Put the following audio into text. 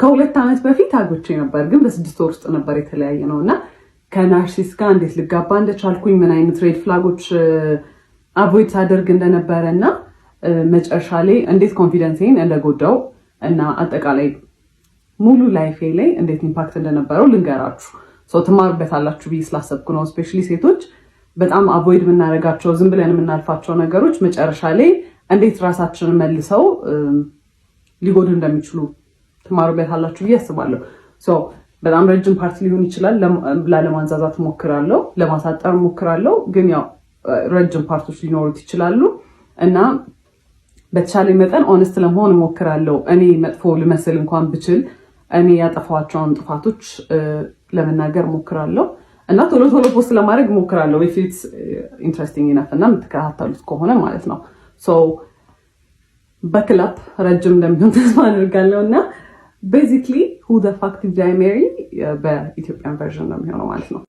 ከሁለት ዓመት በፊት አግብቼ ነበር፣ ግን በ6 ወር ውስጥ ነበር የተለያየ ነውና ከናርሲስ ጋር እንዴት ልጋባ እንደቻልኩኝ ምን አይነት ሬድ ፍላጎች አቮይድ ሳደርግ እንደነበረና መጨረሻ ላይ እንዴት ኮንፊደንሴን እንደጎዳው እና አጠቃላይ ሙሉ ላይፌ ላይ እንዴት ኢምፓክት እንደነበረው ልንገራችሁ። ትማሩበታላችሁ ብዬ ስላሰብኩ ነው። ስፔሻሊ ሴቶች በጣም አቮይድ የምናደርጋቸው ዝም ብለን የምናልፋቸው ነገሮች መጨረሻ ላይ እንዴት ራሳችንን መልሰው ሊጎዱ እንደሚችሉ ትማሩበታላችሁ ብዬ አስባለሁ። በጣም ረጅም ፓርት ሊሆን ይችላል። ላለማንዛዛት ሞክራለሁ፣ ለማሳጠር ሞክራለሁ። ግን ያው ረጅም ፓርቶች ሊኖሩት ይችላሉ እና በተቻለ መጠን ኦነስት ለመሆን ሞክራለሁ። እኔ መጥፎ ልመስል እንኳን ብችል እኔ ያጠፋቸውን ጥፋቶች ለመናገር ሞክራለሁ እና ቶሎ ፖስት ለማድረግ ሞክራለሁ if it's interesting enough እና የምትከታተሉት ከሆነ ማለት ነው። በክላፕ ረጅም እንደሚሆን ተስፋ አድርጋለሁ እና basically who the fuck did I marry በኢትዮጵያን ቨርዥን ነው የሚሆነው ማለት ነው።